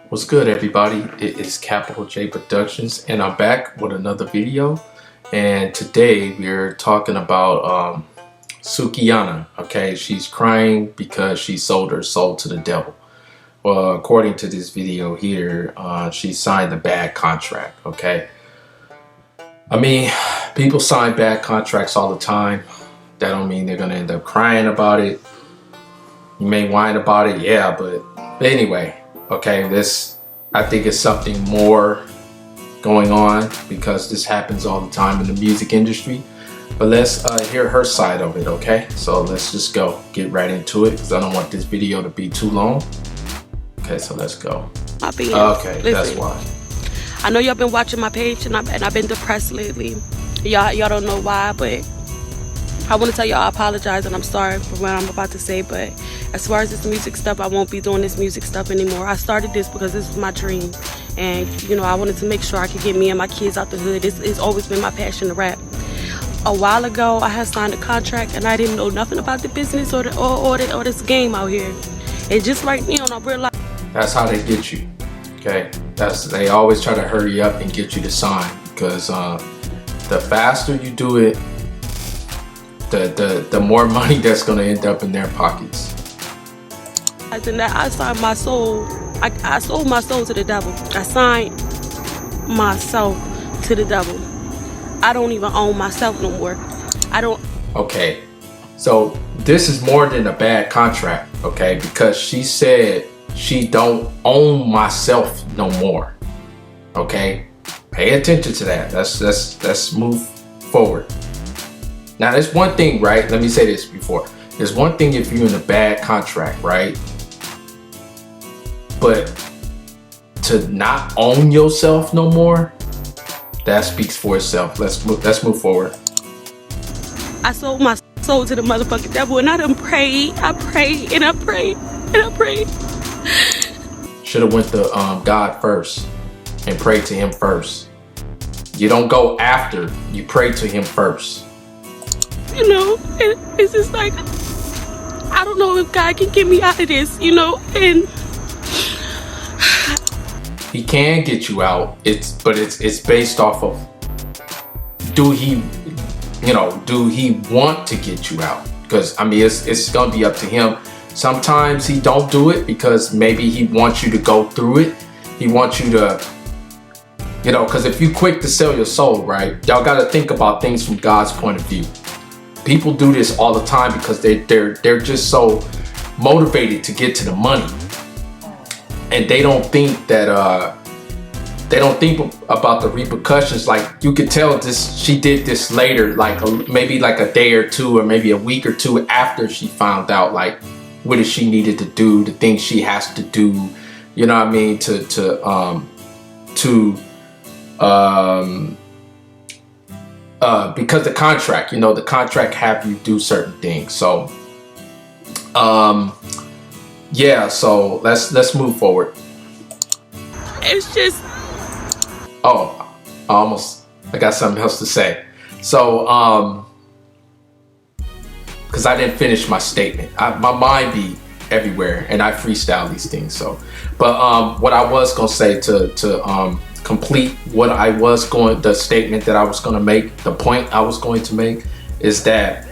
What's good, everybody? It is Capital J Productions, and I'm back with another video. And today we're talking about Sukihana. Okay, she's crying because she sold her soul to the devil. Well, according to this video here, she signed a bad contract. Okay, I mean, people sign bad contracts all the time. That don't mean they're gonna end up crying about it. You may whine about it, yeah, but anyway. Okay, I think it's something more going on because this happens all the time in the music industry. But let's hear her side of it, okay? So let's just get right into it because I don't want this video to be too long. Okay, so let's go. Okay, listen, that's why. I know y'all been watching my page and I've been depressed lately. Y'all don't know why, but I want to tell y'all I apologize and I'm sorry for what I'm about to say, but as far as this music stuff, I won't be doing this music stuff anymore. I started this because this was my dream, and you know, I wanted to make sure I could get me and my kids out the hood. It's always been my passion to rap. A while ago, I had signed a contract and I didn't know nothing about the business or this game out here. And just right now, I realized that's how they get you. Okay, they always try to hurry up and get you to sign because the faster you do it, the more money that's going to end up in their pockets. And that I signed my soul. I sold my soul to the devil. I signed myself to the devil. I don't even own myself no more. I don't. Okay, so this is more than a bad contract, okay? Because she said she don't own myself no more. Okay, pay attention to that. Let's move forward. Now, there's one thing, right? Let me say this before. There's one thing if you're in a bad contract, right? But to not own yourself no more, that speaks for itself. Let's move forward. I sold my soul to the motherfucking devil, and I done prayed. I prayed and I prayed and I prayed. Should have went to God first and prayed to Him first. You don't go after. You pray to Him first. You know, and it's just like, I don't know if God can get me out of this, you know, and He can get you out. It's based off of do he want to get you out? Because I mean, it's gonna be up to Him. Sometimes He don't do it because maybe He wants you to go through it. He wants you to, because if you quick to sell your soul, right? Y'all got to think about things from God's point of view. People do this all the time because they're just so motivated to get to the money, and they don't think that about the repercussions. Like you could tell she did this later, like maybe like a day or two, or maybe a week or two after she found out like what it she needed to do, the things she has to do. You know what I mean? Because the contract have you do certain things. So, yeah. So let's move forward. it's just. Oh, I got something else to say. So, because I didn't finish my statement. My mind be everywhere, and I freestyle these things. So, but what I was gonna say to complete what the statement that I was going to make, the point I was going to make is that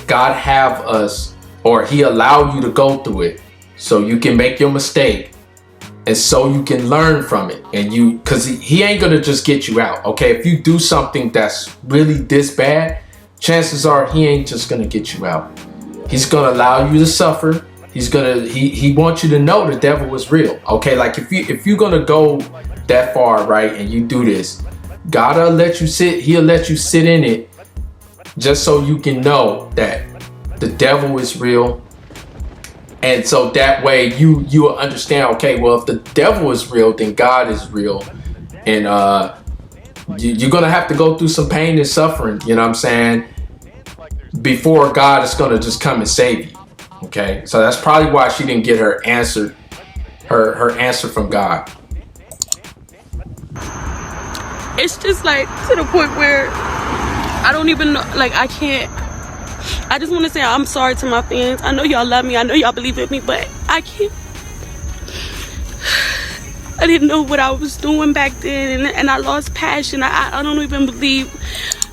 God have us, or He allow you to go through it so you can make your mistake and so you can learn from it. And because he ain't going to just get you out. Okay. If you do something that's really this bad, chances are He ain't just going to get you out. He's going to allow you to suffer. He wants you to know the devil is real. Okay. Like if you're going to go that far, right, and you do this, God'll let you sit. He'll let you sit in it just so you can know that the devil is real, and so that way you will understand. Okay, well, if the devil is real, then God is real, and you're gonna have to go through some pain and suffering. You know what I'm saying? Before God is gonna just come and save you. Okay, so that's probably why she didn't get her answer, her answer from God. It's just like to the point where I don't even know, like I can't. I just want to say I'm sorry to my fans. I know y'all love me. I know y'all believe in me, but I can't. I didn't know what I was doing back then, and I lost passion. I don't even believe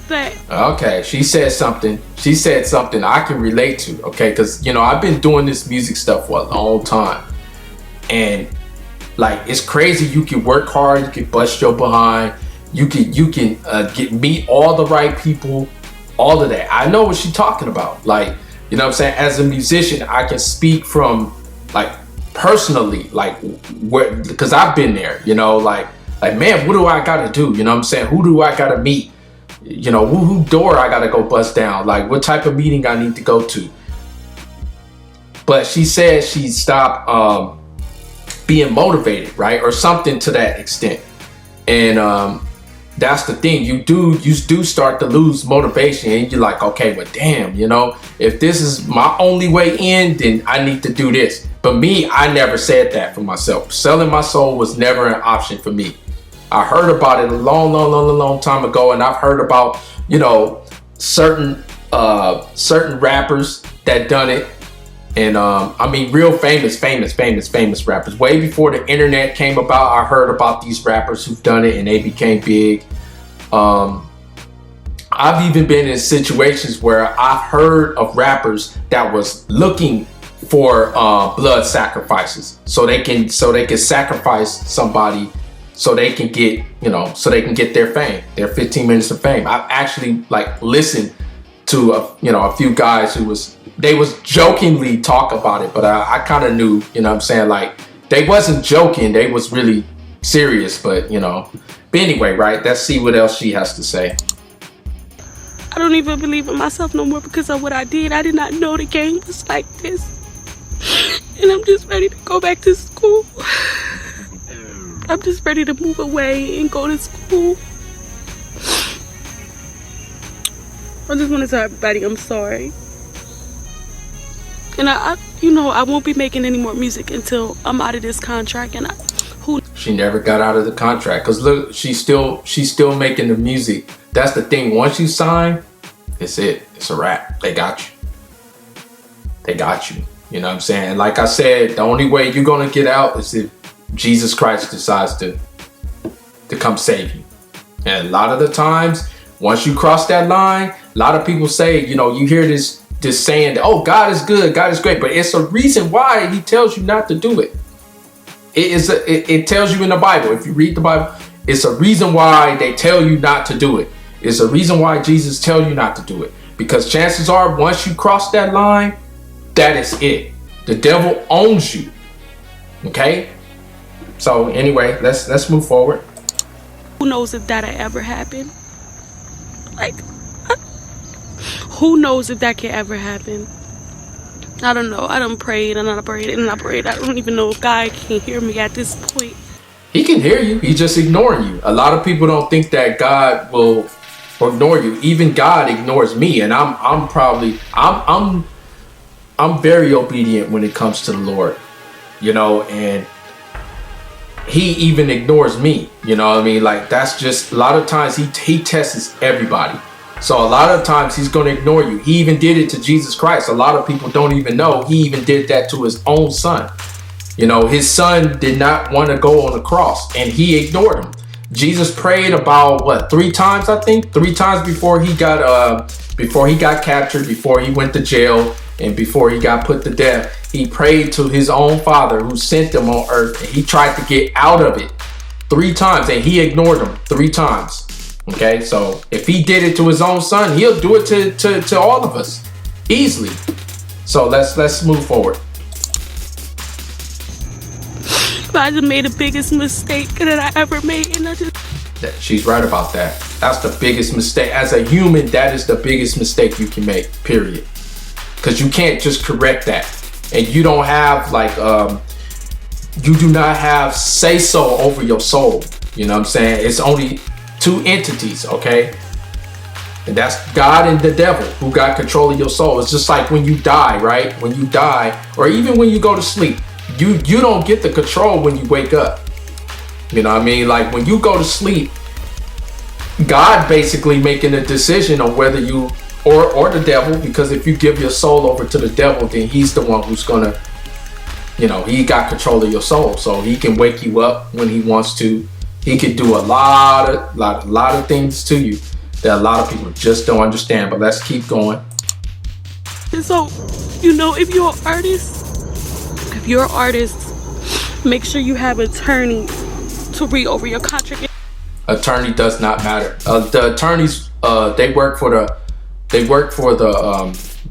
that. Okay, she said something. She said something I can relate to. Okay, because I've been doing this music stuff for a long time, and like it's crazy. You can work hard, you can bust your behind, you can meet all the right people, all of that. I know what she's talking about. Like, what I'm saying? As a musician, I can speak from like personally, like because I've been there, like man, what do I gotta do? You know what I'm saying? Who do I gotta meet? Who door I gotta go bust down? Like what type of meeting I need to go to? But she said she stopped being motivated, right? Or something to that extent. And that's the thing. You do start to lose motivation, and you're like, okay, well, damn, if this is my only way in, then I need to do this. But me, I never said that for myself. Selling my soul was never an option for me. I heard about it a long time ago, and I've heard about, certain rappers that done it. And I mean, real famous rappers. Way before the internet came about, I heard about these rappers who've done it and they became big. I've even been in situations where I've heard of rappers that was looking for blood sacrifices, so they can sacrifice somebody, so they can get their fame, their 15 minutes of fame. I've actually listened to a few guys who they was jokingly talk about it, but I kind of knew, what I'm saying, like they wasn't joking, they was really serious. But anyway, right, let's see what else she has to say. I don't even believe in myself no more because of what I did. I did not know the game was like this. And I'm just ready to go back to school. I'm just ready to move away and go to school. I just want to tell everybody I'm sorry. And I won't be making any more music until I'm out of this contract. And she never got out of the contract, because look, she's still making the music. That's the thing. Once you sign, it's a wrap. They got you. You know what I'm saying? And like I said, the only way you're gonna get out is if Jesus Christ decides to come save you. And a lot of the times, once you cross that line, a lot of people say, you hear this saying that, oh, God is good, God is great, but it's a reason why he tells you not to do it. It tells you in the Bible. If you read the Bible, it's a reason why they tell you not to do it. It's a reason why Jesus tells you not to do it. Because chances are, once you cross that line, that is it. The devil owns you. Okay? So anyway, let's move forward. Who knows if that'll ever happen? Who knows if that can ever happen? I don't know. I done prayed and I prayed and I prayed. I don't even know if God can hear me at this point. He can hear you. He's just ignoring you. A lot of people don't think that God will ignore you. Even God ignores me, and I'm very obedient when it comes to the Lord, and he even ignores me. You know what I mean? Like, that's just, a lot of times he tests everybody. So a lot of times he's going to ignore you. He even did it to Jesus Christ. A lot of people don't even know he even did that to his own son. His son did not want to go on the cross, and he ignored him. Jesus prayed about 3 times, I think, 3 times before he got captured, before he went to jail, and before he got put to death. He prayed to his own father who sent him on earth, and he tried to get out of it 3 times, and he ignored him 3 times. Okay, so if he did it to his own son, he'll do it to all of us easily. So let's move forward. I just made the biggest mistake that I ever made, and She's right about that. That's the biggest mistake. As a human, that is the biggest mistake you can make, period. Because you can't just correct that. And you don't have you do not have say so over your soul. You know what I'm saying? It's only 2 entities, okay? And that's God and the devil, who got control of your soul. It's just like when you die, right? When you die, or even when you go to sleep, you don't get the control when you wake up. You know what I mean? Like when you go to sleep, God basically making a decision on whether you or the devil, because if you give your soul over to the devil, then he's the one who's gonna you know, he got control of your soul, so he can wake you up when he wants to. He can do a lot of things to you that a lot of people just don't understand. But let's keep going. And so, you know, if you're an artist, make sure you have attorneys to read over your contract. Attorney does not matter. The attorneys, they work for the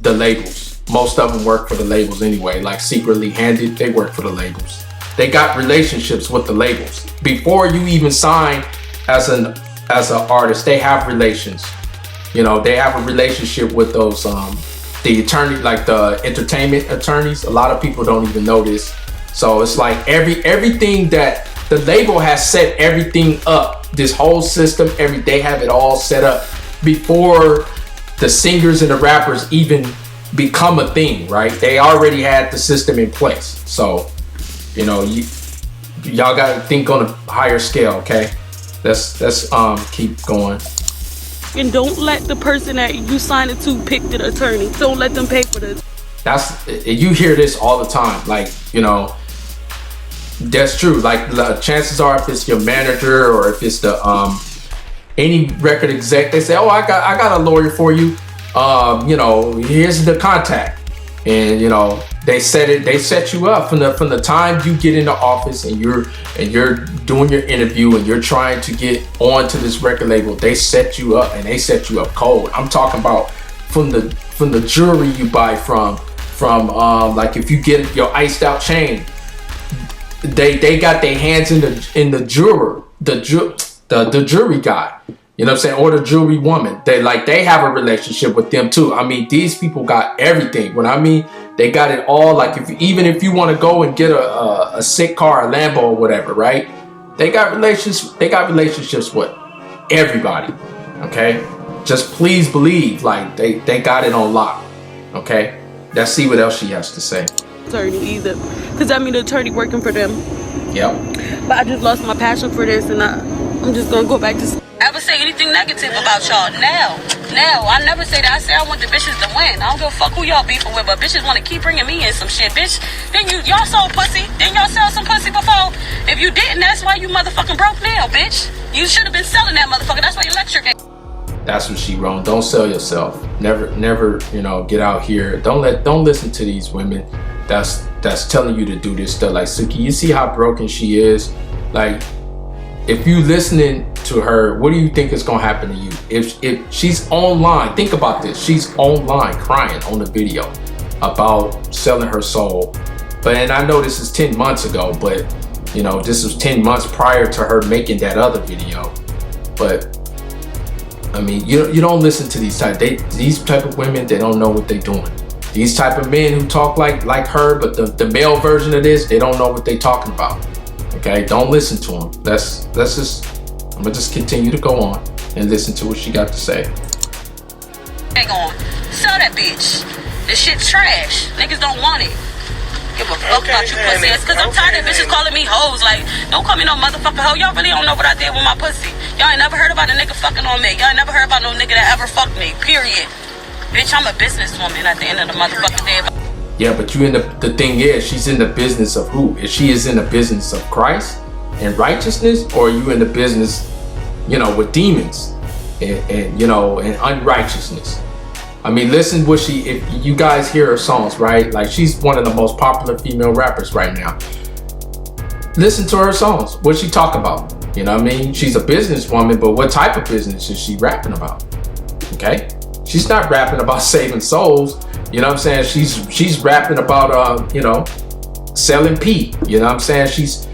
labels. Most of them work for the labels anyway. Like Secretly Handed, they work for the labels. They got relationships with the labels before you even sign as an artist. They have relations. You know, they have a relationship with those the attorney, like the entertainment attorneys. A lot of people don't even know this. So it's like everything that the label has set everything up. This whole system, they have it all set up before the singers and the rappers even become a thing, right? They already had the system in place. So, you know, y'all got to think on a higher scale, okay? Let's keep going. And don't let the person that you sign it to pick the attorney. Don't let them pay for this. You hear this all the time. Like, you know, that's true. Like, the chances are, if it's your manager or if it's the any record exec, they say, "Oh, I got a lawyer for you. You know, here's the contact." And you know, they set you up from the time you get into office and you're doing your interview and you're trying to get onto this record label. They set you up, and they set you up cold. I'm talking about from the jewelry you buy from like if you get your iced out chain, they got their hands in the jeweler, the jewelry guy. You know what I'm saying? Or the jewelry woman. They have a relationship with them too. I mean, these people got everything. When I mean they got it all, like even if you want to go and get a sick car, a Lambo or whatever, right? They got relationships with everybody. Okay? Just please believe, like they got it on lock. Okay? Let's see what else she has to say. Attorney either. Because I mean the attorney working for them. Yep. But I just lost my passion for this, and I'm just gonna go back to ever say anything negative about y'all. Now, I never say that. I say I want the bitches to win. I don't give a fuck who y'all beefing with, but bitches want to keep bringing me in some shit, bitch. Then y'all sold pussy. Then y'all sell some pussy before. If you didn't, that's why you motherfucking broke now, bitch. You should have been selling that motherfucker. That's why your electric. That's what she wrote. Don't sell yourself. Never, you know, get out here. Don't listen to these women that's telling you to do this stuff. Like, Suki, you see how broken she is? Like, if you listening to her, what do you think is gonna happen to you? If she's online, think about this. She's online crying on the video about selling her soul. And I know this is 10 months ago, but you know, this was 10 months prior to her making that other video. But I mean, you don't listen to these type of women. They don't know what they're doing. These type of men who talk like her, but the male version of this, they don't know what they're talking about. Okay, don't listen to them. I'm gonna just continue to go on and listen to what she got to say. Hang on, sell that bitch. This shit's trash. Niggas don't want it. Give a fuck about you pussy ass. Cause I'm tired of bitches calling me hoes. Like, don't call me no motherfucking hoe. Y'all really don't know what I did with my pussy. Y'all ain't never heard about a nigga fucking on me. Y'all ain't never heard about no nigga that ever fucked me. Period. Bitch, I'm a businesswoman at the end of the motherfucking day. Yeah, but the thing is, she's in the business of who? If she is in the business of Christ and righteousness, or are you in the business, you know, with demons and you know, and unrighteousness? I mean, listen if you guys hear her songs, right? Like, she's one of the most popular female rappers right now. Listen to her songs. What she talk about? You know what I mean? She's a businesswoman, but what type of business is she rapping about? Okay? She's not rapping about saving souls. You know what I'm saying? She's rapping about you know, selling pee. You know what I'm saying? She's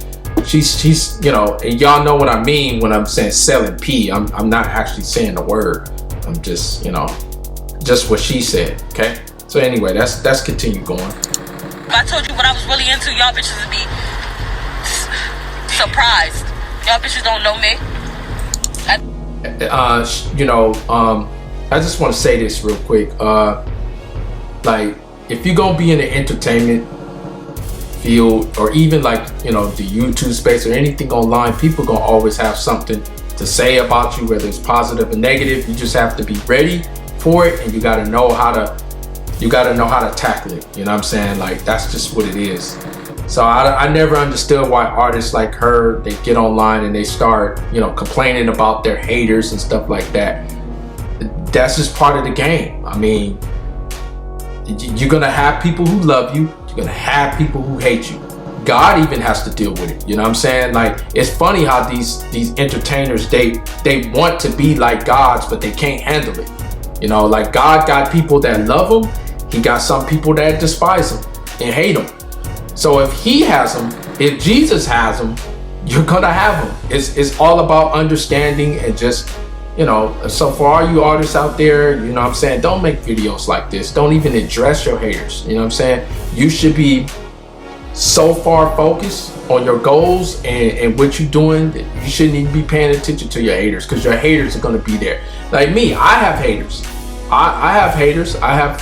you know, and y'all know what I mean when I'm saying selling pee. I'm not actually saying the word. I'm just, you know, just what she said. Okay? So anyway, that's continue going. If I told you what I was really into, y'all bitches would be surprised. Y'all bitches don't know me. You know, I just want to say this real quick. Like, if you're gonna be in the entertainment field, or even like, you know, the YouTube space or anything online, people gonna always have something to say about you, whether it's positive or negative. You just have to be ready for it, and you gotta know how to tackle it. You know what I'm saying? Like, that's just what it is. So I never understood why artists like her, they get online and they start, complaining about their haters and stuff like that. That's just part of the game. I mean, you're gonna have people who love you. You're gonna have people who hate you. God even has to deal with it. You know what I'm saying? Like, it's funny how these entertainers, they want to be like gods, but they can't handle it. Like God got people that love him. He got some people that despise him and hate him. So if he has them, if Jesus has them, you're gonna have them. It's all about understanding and just, so for all you artists out there, you know what I'm saying, don't make videos like this. Don't even address your haters. You know what I'm saying? You should be so far focused on your goals and what you're doing that you shouldn't even be paying attention to your haters, because your haters are gonna be there. Like me, I have haters. I have haters. I have,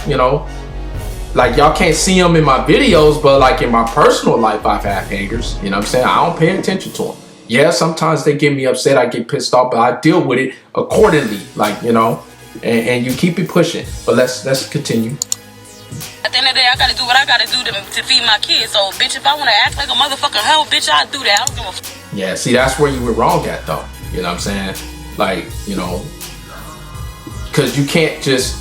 like, y'all can't see them in my videos, but like in my personal life, I've had haters. You know what I'm saying? I don't pay attention to them. Yeah, sometimes they get me upset. I get pissed off, but I deal with it accordingly. Like, and you keep it pushing. But let's continue. At the end of the day, I gotta do what I gotta do to feed my kids. So, bitch, if I wanna act like a motherfucking hoe, bitch, I'll do that. I don't give a fuck. Yeah, see, that's where you were wrong at, though. You know what I'm saying? Like, because you can't just.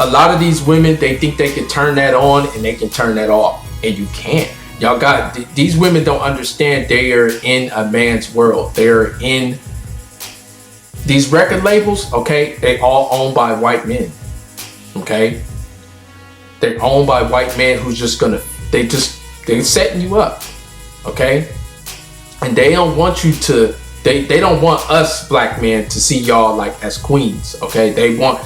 A lot of these women, they think they can turn that on and they can turn that off, and you can't. Y'all got, these women don't understand they are in a man's world. They're in these record labels, okay? They all owned by white men, okay? They're owned by white men who's just gonna, they're setting you up, okay? And they don't want you to, they don't want us black men to see y'all like as queens, okay? They want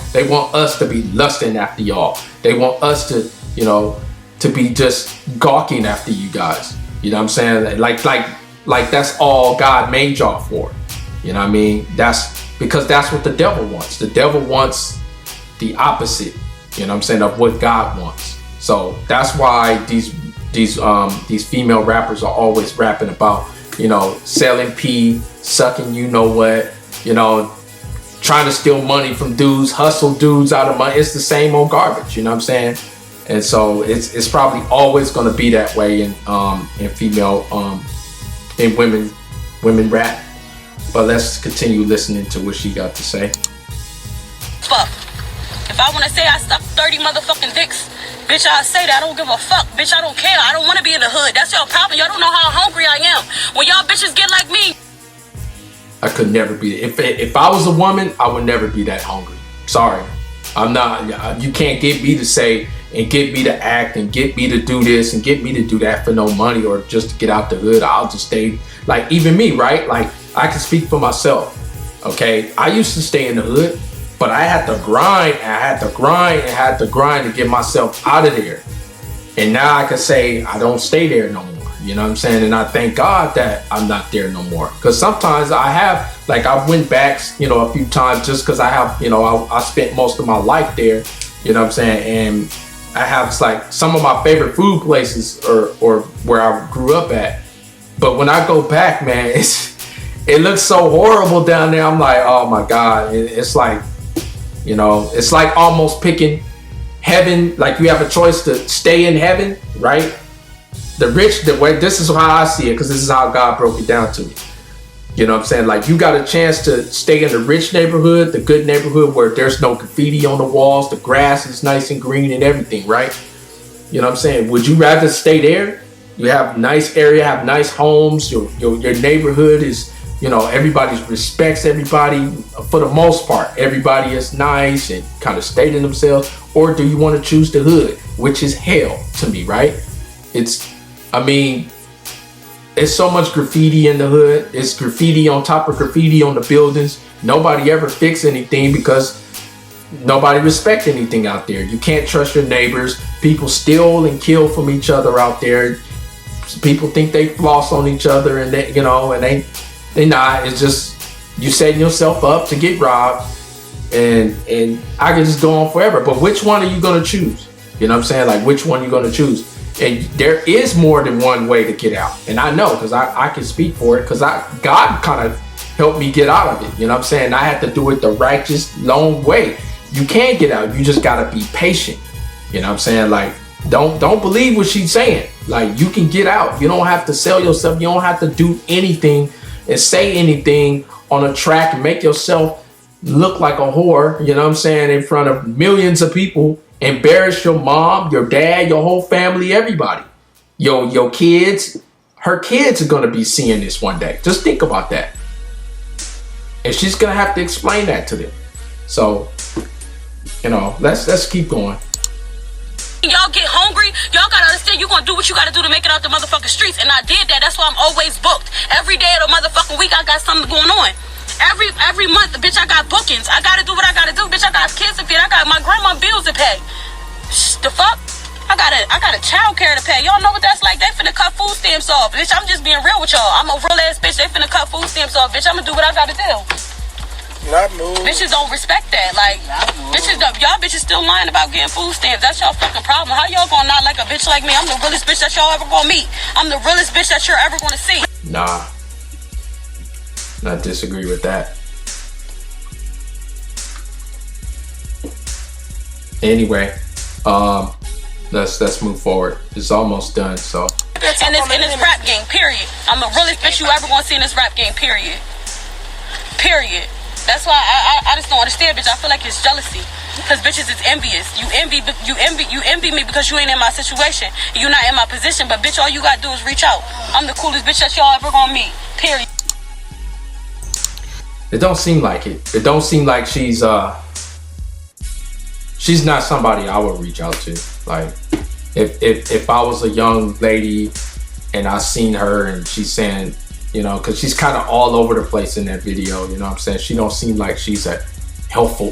us to be lusting after y'all. They want us to, to be just gawking after you guys. You know what I'm saying? Like that's all God made y'all for. You know what I mean? That's because that's what the devil wants. The devil wants the opposite, you know what I'm saying, of what God wants. So that's why these female rappers are always rapping about, selling pee, sucking what, trying to steal money from dudes, hustle dudes out of money. It's the same old garbage, you know what I'm saying? And so it's probably always going to be that way in female in women rap. But let's continue listening to what she got to say. Fuck. If I want to say I sucked 30 motherfucking dicks, bitch, I'll say that. I don't give a fuck. Bitch, I don't care. I don't want to be in the hood. That's your problem. Y'all don't know how hungry I am. When y'all bitches get like me. I could never be. If I was a woman, I would never be that hungry. Sorry. I'm not. You can't get me to say and get me to act and get me to do this and get me to do that for no money or just to get out the hood. I'll just stay. Like, even me, right? Like, I can speak for myself. Okay. I used to stay in the hood, but I had to grind and I had to grind to get myself out of there. And now I can say I don't stay there no more. You know what I'm saying? And I thank God that I'm not there no more. Because sometimes I have, like, I went back, a few times just because I have, I spent most of my life there. You know what I'm saying? And I have, like, some of my favorite food places or where I grew up at. But when I go back, man, it looks so horrible down there. I'm like, oh my God. It's like, it's like almost picking heaven. Like, you have a choice to stay in heaven, right? The way, this is how I see it, because this is how God broke it down to me. You know what I'm saying? Like, you got a chance to stay in the rich neighborhood, the good neighborhood where there's no graffiti on the walls, the grass is nice and green and everything, right? You know what I'm saying? Would you rather stay there? You have nice area, have nice homes, your neighborhood is, everybody respects everybody for the most part. Everybody is nice and kind of stay to themselves. Or do you want to choose the hood, which is hell to me, right? It's so much graffiti in the hood. It's graffiti on top of graffiti on the buildings. Nobody ever fix anything because nobody respect anything out there. You can't trust your neighbors. People steal and kill from each other out there. People think they floss on each other and they not. It's just you setting yourself up to get robbed. And I can just go on forever. But which one are you going to choose? You know what I'm saying? Like, which one are you going to choose? And there is more than one way to get out. And I know, because I can speak for it, because God kind of helped me get out of it. You know what I'm saying? I had to do it the righteous, long way. You can get out. You just got to be patient. You know what I'm saying? Like, Don't believe what she's saying. Like, you can get out. You don't have to sell yourself. You don't have to do anything and say anything on a track and make yourself look like a whore, you know what I'm saying, in front of millions of people. Embarrass your mom, your dad, your whole family, everybody. Your kids. Her kids are going to be seeing this one day. Just think about that. And she's going to have to explain that to them. So, you know, let's keep going. Y'all get hungry, y'all gotta understand you gonna do what you gotta do to make it out the motherfucking streets. And I did that. That's why I'm always booked. Every day of the motherfucking week I got something going on. Every month, bitch, I got bookings. I gotta do what I gotta do. Bitch, I got kids to feed. I got my grandma bills to pay. The fuck? I got a child care to pay. Y'all know what that's like. They finna cut food stamps off. Bitch, I'm just being real with y'all. I'm a real ass bitch. They finna cut food stamps off. Bitch, I'm gonna do what I gotta do. Not move. Bitches don't respect that. Like, y'all bitches still lying about getting food stamps. That's y'all fucking problem. How y'all gonna not like a bitch like me? I'm the realest bitch that y'all ever gonna meet. I'm the realest bitch that you're ever gonna see. Nah. I disagree with that. Anyway, let's move forward. It's almost done, so. And it's rap game, period. I'm the realest bitch you ever gonna see in this rap game, period. Period. That's why I just don't understand, bitch. I feel like it's jealousy. Because bitches is envious. You envy me because you ain't in my situation. You not in my position, but bitch, all you gotta do is reach out. I'm the coolest bitch that y'all ever gonna meet. Period. It don't seem like it. It don't seem like she's not somebody I would reach out to. Like, if I was a young lady and I seen her and she's saying, you know, because she's kind of all over the place in that video, you know what I'm saying? She don't seem like she's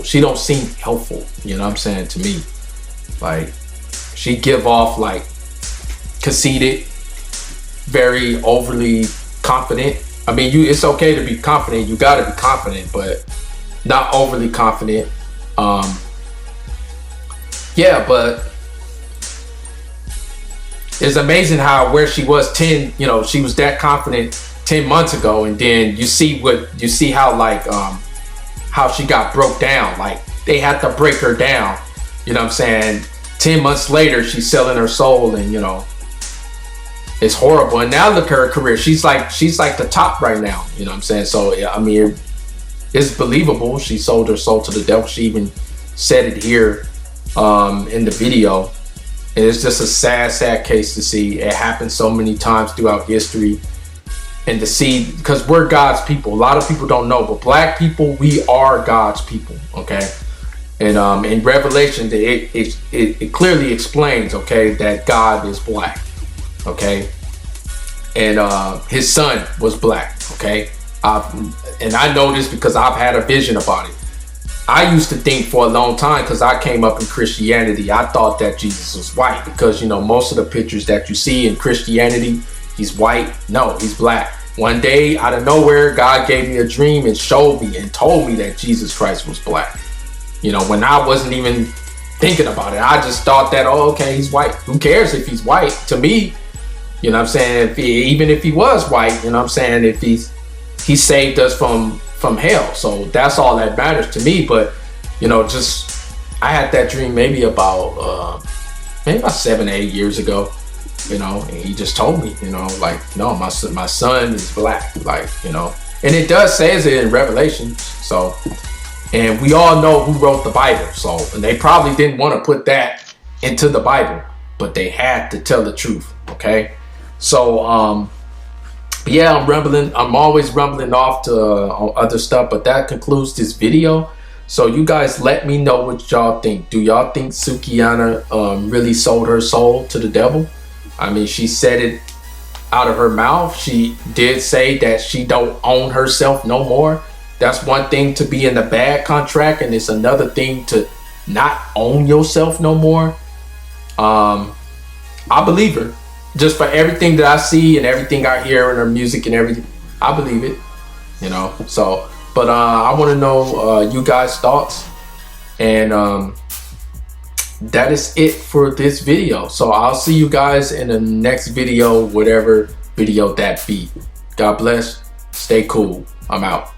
she don't seem helpful, you know what I'm saying, to me. Like, she give off like conceited, very overly confident. I mean, it's okay to be confident. You got to be confident, but not overly confident. Yeah, but it's amazing how where she was she was that confident 10 months ago, and then you see how like how she got broke down. Like, they had to break her down, you know what I'm saying? 10 months later she's selling her soul, and you know, it's horrible. And now look at her career. She's like the top right now, you know what I'm saying? So I mean, it's believable. She sold her soul to the devil. She even said it here in the video. And it's just a sad case to see. It happens so many times throughout history. And to see, because we're God's people. A lot of people don't know, but black people, we are God's people, okay? And in Revelation, it clearly explains, okay, that God is black, okay? And his son was black, okay? And I know this because I've had a vision about it. I used to think for a long time, because I came up in Christianity, I thought that Jesus was white, because, you know, most of the pictures that you see in Christianity, he's white. No, he's black. One day, out of nowhere, God gave me a dream and showed me and told me that Jesus Christ was black. You know, when I wasn't even thinking about it, I just thought that, oh, okay, he's white. Who cares if he's white? To me, you know what I'm saying? Even if he was white, you know what I'm saying? If he saved us from hell. So that's all that matters to me. But, you know, just, I had that dream maybe about 7 or 8 years ago. You know, and he just told me, you know, like, no, my son is black, like, you know, and it does says it in Revelation. So, and we all know who wrote the Bible. So, and they probably didn't want to put that into the Bible, but they had to tell the truth. Okay. So, yeah, I'm always rumbling off to other stuff, but that concludes this video. So you guys let me know what y'all think. Do y'all think Sukihana really sold her soul to the devil? I mean, she said it out of her mouth. She did say that she don't own herself no more. That's one thing to be in a bad contract, and it's another thing to not own yourself no more. I believe her. Just for everything that I see and everything I hear in her music and everything, I believe it. You know, so, but I want to know you guys' thoughts. And that is it for this video. So I'll see you guys in the next video, whatever video that be. God bless. Stay cool. I'm out.